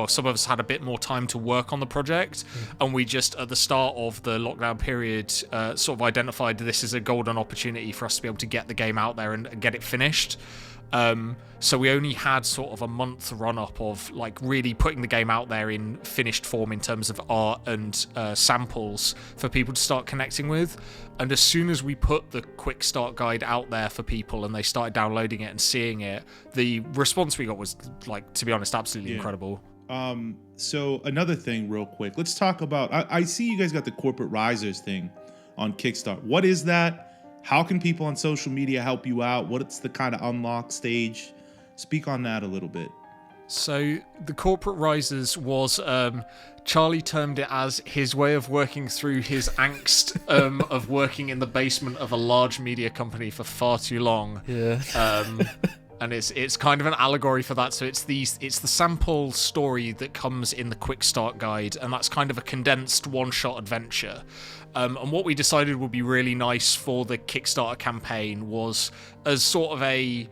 some of us had a bit more time to work on the project, and we just at the start of the lockdown period sort of identified this as a golden opportunity for us to be able to get the game out there and get it finished. So we only had sort of a month run up of like really putting the game out there in finished form in terms of art and samples for people to start connecting with. And as soon as we put the quick start guide out there for people and they started downloading it and seeing it, the response we got was, like, to be honest, absolutely incredible. So another thing real quick, let's talk about, I see you guys got the Corporate Risers thing on Kickstarter. What is that? How can people on social media help you out? What's the kind of unlock stage? Speak on that a little bit. So the Corporate Risers was, Charlie termed it as his way of working through his angst of working in the basement of a large media company for far too long. Yeah. And it's kind of an allegory for that. So it's the sample story that comes in the quick start guide, and that's kind of a condensed one-shot adventure. And what we decided would be really nice for the Kickstarter campaign was as sort of a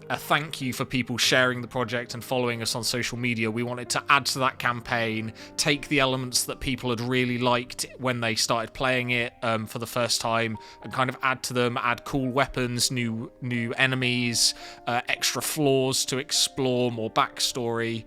thank you for people sharing the project and following us on social media. We wanted to add to that campaign, take the elements that people had really liked when they started playing it for the first time, and kind of add to them, add cool weapons, new enemies, extra floors to explore, more backstory.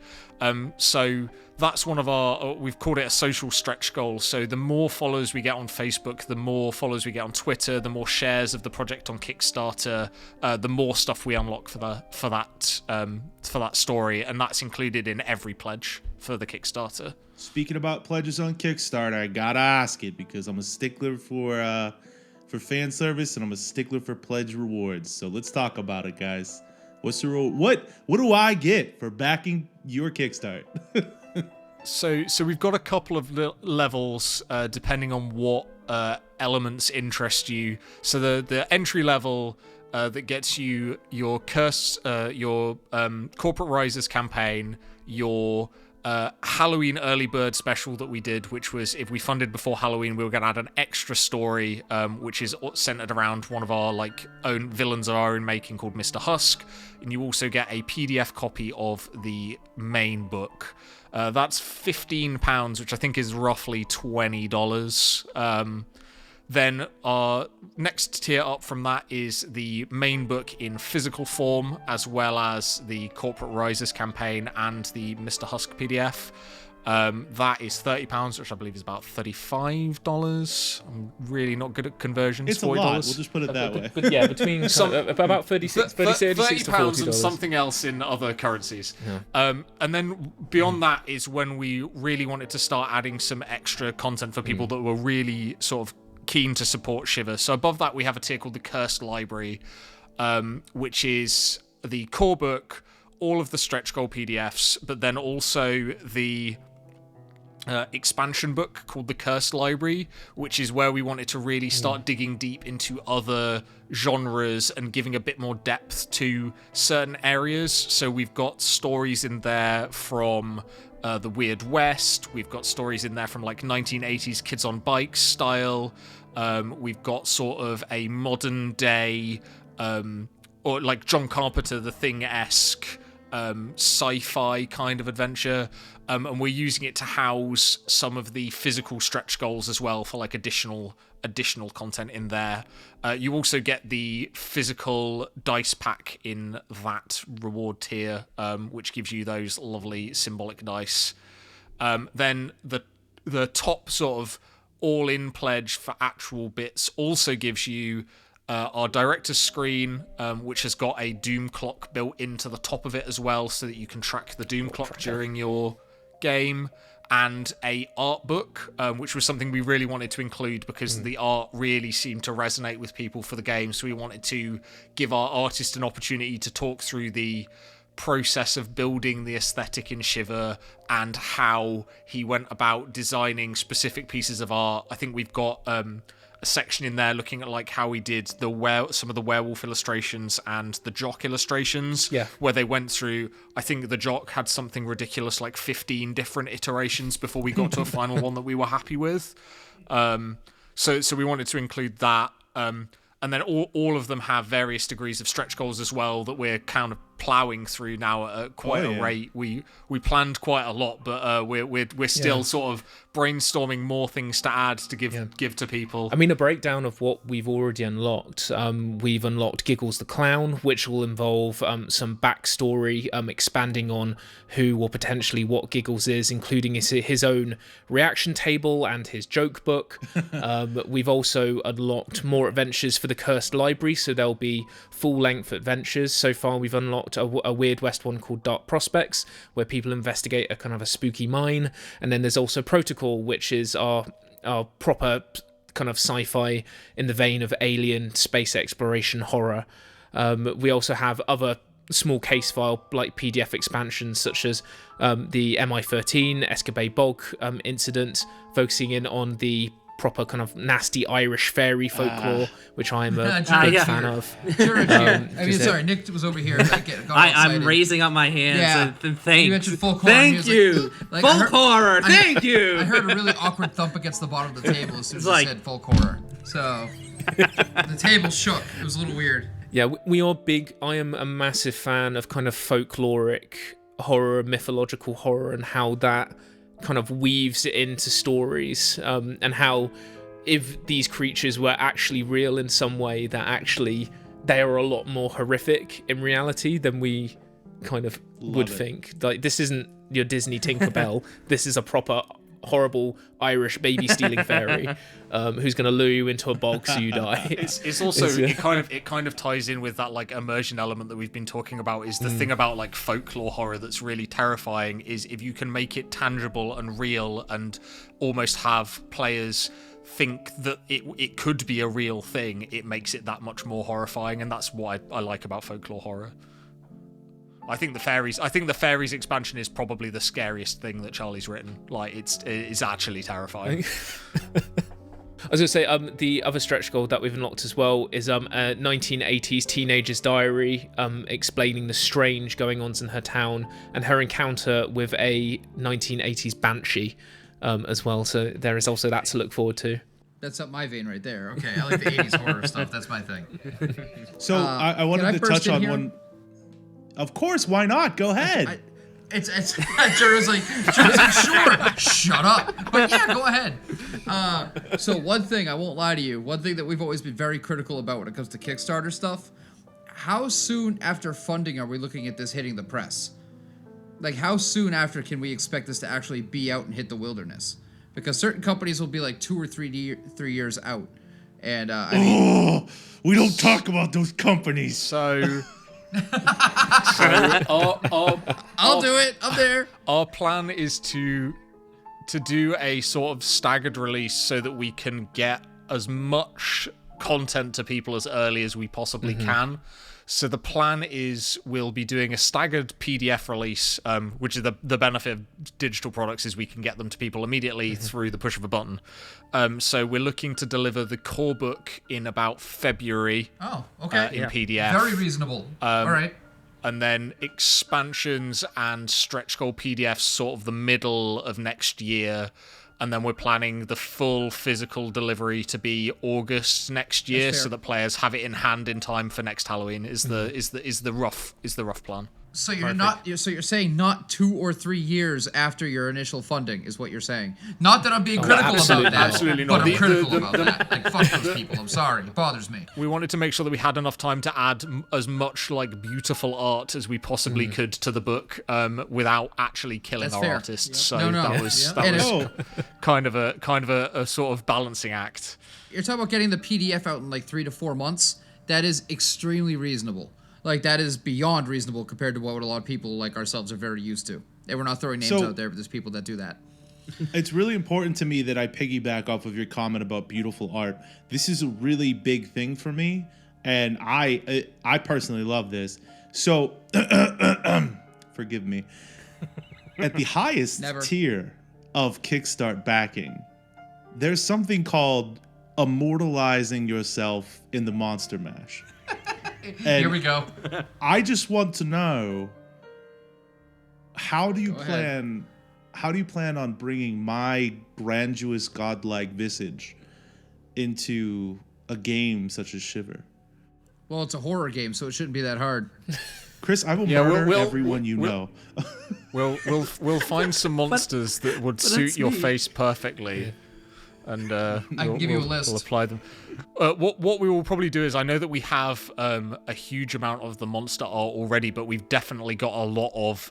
So that's one of we've called it a social stretch goal. So the more followers we get on Facebook, the more followers we get on Twitter, the more shares of the project on Kickstarter, the more stuff we unlock for that story, and that's included in every pledge for the Kickstarter. Speaking about pledges on Kickstarter, I gotta ask it because I'm a stickler for fan service and I'm a stickler for pledge rewards. So let's talk about it, guys. What's the rule? What do I get for backing your Kickstarter? So we've got a couple of levels depending on what elements interest you. So the entry level that gets you your Corporate Risers campaign, your Halloween early bird special that we did, which was if we funded before Halloween, we were going to add an extra story, which is centered around one of our own villains of our own making called Mr. Husk, and you also get a PDF copy of the main book. That's £15, which I think is roughly $20. Then our next tier up from that is the main book in physical form, as well as the Corporate Risers campaign and the Mr. Husk PDF. That is £30, which I believe is about $35. I'm really not good at conversions. It's $40. a lot. We'll just put it that way. But yeah, between about 36 to £30 $40. and something else in other currencies. And then beyond that is when we really wanted to start adding some extra content for people that were really sort of keen to support Shiver. So above that, we have a tier called the Cursed Library, which is the core book, all of the stretch goal PDFs, but then also the expansion book called the Cursed Library, which is where we wanted to really start digging deep into other genres and giving a bit more depth to certain areas. So we've got stories in there from the Weird West. We've got stories in there from like 1980s Kids on Bikes style. We've got sort of a modern day or like John Carpenter, The Thing-esque sci-fi kind of adventure, and we're using it to house some of the physical stretch goals as well for like additional content in there. You also get the physical dice pack in that reward tier, which gives you those lovely symbolic dice. Then the top sort of all-in pledge for actual bits also gives you our director's screen, which has got a doom clock built into the top of it as well, so that you can track the doom clock during your game, and a art book, which was something we really wanted to include because the art really seemed to resonate with people for the game, so we wanted to give our artist an opportunity to talk through the process of building the aesthetic in Shiver and how he went about designing specific pieces of art. I think we've got a section in there looking at like how he did some of the werewolf illustrations and the jock illustrations, where they went through, I think the jock had something ridiculous like 15 different iterations before we got to a final one that we were happy with. So we wanted to include that, and then all of them have various degrees of stretch goals as well that we're kind of plowing through now at quite a rate. We planned quite a lot, but we're still sort of brainstorming more things to add to give to people. I mean, a breakdown of what we've already unlocked. We've unlocked Giggles the Clown, which will involve some backstory, expanding on who or potentially what Giggles is, including his own reaction table and his joke book. We've also unlocked more adventures for the Cursed Library, so there'll be full-length adventures. So far, we've unlocked a Weird West one called Dark Prospects, where people investigate a kind of a spooky mine, and then there's also Protocol, which is our proper kind of sci-fi in the vein of Alien space exploration horror. We also have other small case file like PDF expansions such as the MI13 Escabay Bog incident, focusing in on the proper kind of nasty Irish fairy folklore, which I'm a big fan of. Sorry, Nick was over here. I'm raising up my hands. Yeah. And thanks. You mentioned folk horror. Thank you. Like, folk horror. Thank you. I heard a really awkward thump against the bottom of the table as soon as I said folk horror. So the table shook. It was a little weird. Yeah, we are big. I am a massive fan of kind of folkloric horror, mythological horror, and how that kind of weaves it into stories, and how if these creatures were actually real in some way, that actually they are a lot more horrific in reality than we kind of would think. Like, this isn't your Disney Tinkerbell. This is a proper horrible Irish baby stealing fairy who's going to lure you into a bog so you die. It's also it kind of ties in with that like immersion element that we've been talking about. Is the thing about like folklore horror that's really terrifying is if you can make it tangible and real and almost have players think that it could be a real thing, it makes it that much more horrifying, and that's what I like about folklore horror. I think the fairies expansion is probably the scariest thing that Charlie's written. Like, it's actually terrifying. I was going to say, the other stretch goal that we've unlocked as well is a 1980s teenager's diary, explaining the strange going-ons in her town and her encounter with a 1980s banshee as well. So there is also that to look forward to. That's up my vein right there. Okay, I like the 80s horror stuff. That's my thing. So I wanted to touch on one. Of course, why not? Go ahead. Jura's like, sure, shut up. But yeah, go ahead. So one thing, I won't lie to you, one thing that we've always been very critical about when it comes to Kickstarter stuff, how soon after funding are we looking at this hitting the press? like how soon after can we expect this to actually be out and hit the wilderness? Because certain companies will be like 2 or 3 years out, and I mean, we don't talk about those companies. So I'll do it. I'm there. our plan is to do a sort of staggered release so that we can get as much content to people as early as we possibly can. So the plan is we'll be doing a staggered PDF release, which is the benefit of digital products is we can get them to people immediately through the push of a button. So we're looking to deliver the core book in about February. Oh, okay. In PDF. Very reasonable. All right. And then expansions and stretch goal PDFs sort of the middle of next year. And then we're planning the full physical delivery to be August next year, so that players have it in hand in time for next Halloween. Is the rough plan. So you're saying not 2 or 3 years after your initial funding is what you're saying. Not that I'm being critical about that. Absolutely not. But I'm critical about that. Like, fuck those people. I'm sorry. It bothers me. We wanted to make sure that we had enough time to add as much like beautiful art as we possibly could to the book, without actually killing That's our fair. artists. So No. that was kind of a sort of balancing act. You're talking about getting the PDF out in like 3 to 4 months. That is extremely reasonable. Like, that is beyond reasonable compared to what a lot of people like ourselves are very used to. And we're not throwing names out there, but there's people that do that. It's really important to me that I piggyback off of your comment about beautiful art. This is a really big thing for me, and I personally love this. So, forgive me. At the highest tier of Kickstart backing, there's something called immortalizing yourself in the Monster Mash. Here we go. I just want to know, how do you plan on bringing my grandiose godlike visage into a game such as Shiver? Well, it's a horror game, so it shouldn't be that hard. Chris, I will murder everyone you know. We'll find some monsters that would suit your face perfectly. And I can give you a list. We'll apply them. What we will probably do is, I know that we have a huge amount of the monster art already, but we've definitely got a lot of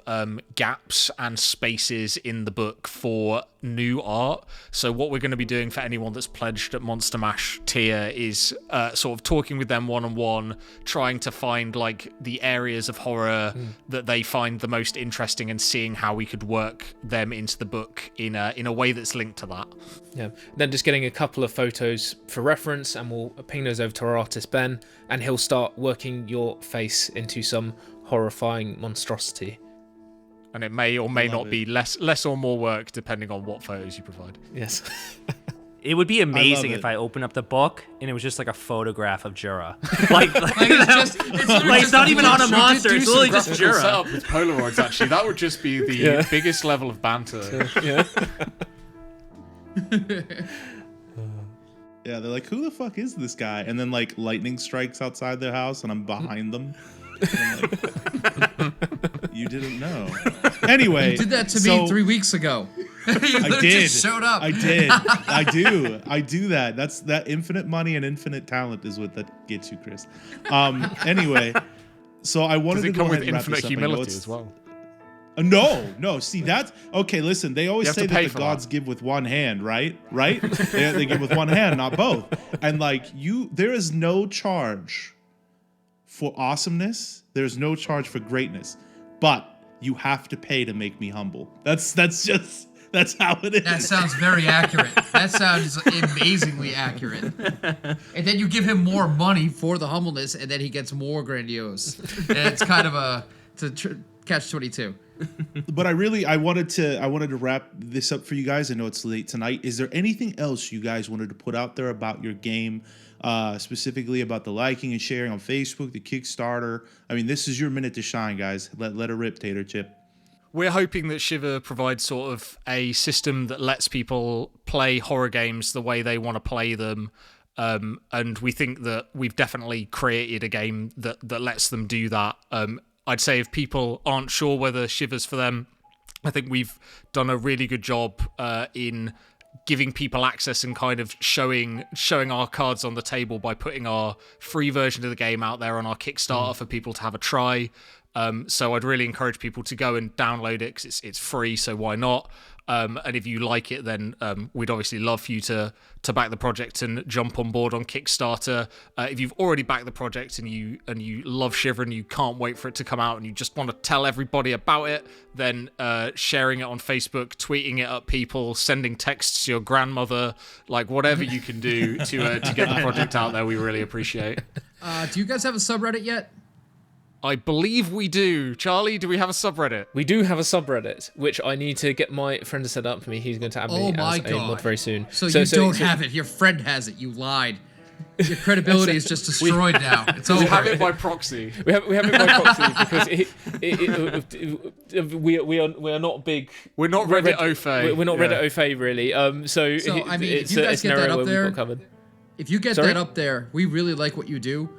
gaps and spaces in the book for new art. So what we're going to be doing for anyone that's pledged at Monster Mash tier is sort of talking with them one-on-one, trying to find like the areas of horror that they find the most interesting and seeing how we could work them into the book in a way that's linked to that. Yeah. Then just getting a couple of photos for reference, and we'll ping those over to our artist Ben, and he'll start working your face into some horrifying monstrosity. And it may or may not be less or more work depending on what photos you provide. Yes. It would be amazing if I opened up the book and it was just like a photograph of Jura. like it's not even on a monster. It's literally just Jura. Set up with Polaroids. Actually, that would just be the biggest level of banter. Yeah. Yeah, they're like, who the fuck is this guy? And then like lightning strikes outside their house and I'm behind them. And I'm like, you didn't know. Anyway. You did that to me 3 weeks ago. I did. Just showed up. I did. I do that. That's that infinite money and infinite talent is what that gets you, Chris. Anyway, so I wanted to go ahead and wrap this up. Does it come with infinite humility as well? No. See, that's okay. Listen, they always say that the gods give with one hand, right? They give with one hand, not both. And like there is no charge for awesomeness. There's no charge for greatness, but you have to pay to make me humble. That's how it is. That sounds very accurate. That sounds amazingly accurate. And then you give him more money for the humbleness, and then he gets more grandiose. And it's kind of catch-22. But I wanted to wrap this up for you guys. I know it's late tonight. Is there anything else you guys wanted to put out there about your game, specifically about the liking and sharing on Facebook, the Kickstarter? I mean, this is your minute to shine, guys. Let it rip, Tater Chip. We're hoping that Shiver provides sort of a system that lets people play horror games the way they want to play them. And we think that we've definitely created a game that lets them do that. I'd say if people aren't sure whether Shiver's for them, I think we've done a really good job in giving people access and kind of showing our cards on the table by putting our free version of the game out there on our Kickstarter for people to have a try. So I'd really encourage people to go and download it because it's free, so why not? And if you like it, then we'd obviously love for you to back the project and jump on board on Kickstarter. If you've already backed the project and you love Shiver and you can't wait for it to come out and you just want to tell everybody about it, then sharing it on Facebook, tweeting it at people, sending texts to your grandmother, like whatever you can do to get the project out there, we really appreciate. Do you guys have a subreddit yet? I believe we do. Charlie, do we have a subreddit? We do have a subreddit, which I need to get my friend to set up for me. He's going to add me as a mod very soon. So you don't have it. Your friend has it. You lied. Your credibility is just destroyed now. It's over. We have it by proxy. We have it by proxy because we are not big. We're not Reddit au fait. We're not Reddit au fait really. So I mean, if you guys get that up there, if you get that up there, we really like what you do.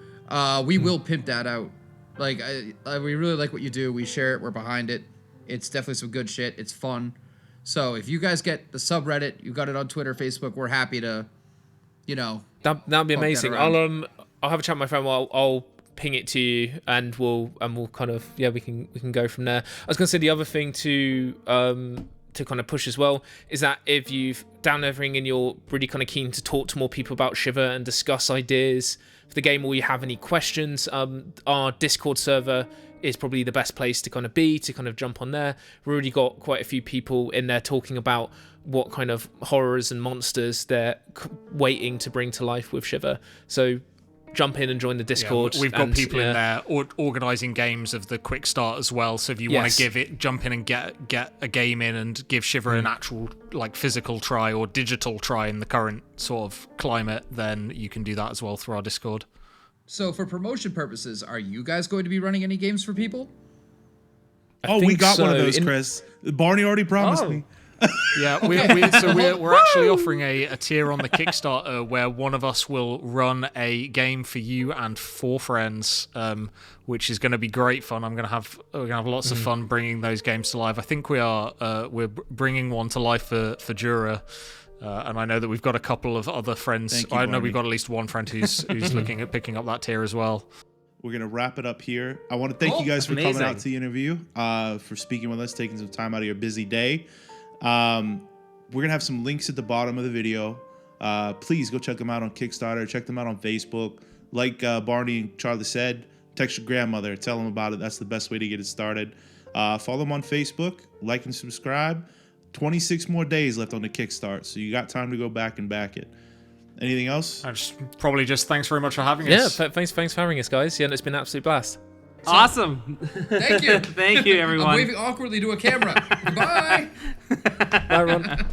We will pimp that out. Like, we really like what you do. We share it. We're behind it. It's definitely some good shit. It's fun. So if you guys get the subreddit, you got it on Twitter, Facebook, we're happy to, that'd be amazing. I'll have a chat with my friend. I'll ping it to you, and we'll kind of we can go from there. I was gonna say the other thing to kind of push as well is that if you've downloaded everything and you're really kind of keen to talk to more people about Shiver and discuss ideas for the game, or you have any questions, our Discord server is probably the best place to kind of jump on there. We've already got quite a few people in there talking about what kind of horrors and monsters they're waiting to bring to life with Shiver. So jump in and join the Discord. We've got people in there organising games of the quick start as well. So if you want to jump in and get a game in and give Shiver an actual physical try or digital try in the current sort of climate, then you can do that as well through our Discord. So for promotion purposes, are you guys going to be running any games for people? We got one of those, Chris. Barney already promised me. Yeah, we're actually offering a tier on the Kickstarter where one of us will run a game for you and 4 friends, which is going to be great fun. We're going to have lots of fun bringing those games to life. I think we're bringing one to life for Jura, and I know that we've got a couple of other friends. I know we've got at least one friend who's looking at picking up that tier as well. We're going to wrap it up here. I want to thank you guys for coming out to the interview, for speaking with us, taking some time out of your busy day. We're going to have some links at the bottom of the video. Please go check them out on Kickstarter. Check them out on Facebook. Like Barney and Charlie said, text your grandmother. Tell them about it. That's the best way to get it started. Follow them on Facebook. Like and subscribe. 26 more days left on the Kickstart, so you got time to go back and back it. Anything else? Probably just thanks very much for having us. Yeah, thanks for having us, guys. Yeah, it's been an absolute blast. Awesome. Thank you. Thank you, everyone. I'm waving awkwardly to a camera. Goodbye. Bye, Ron.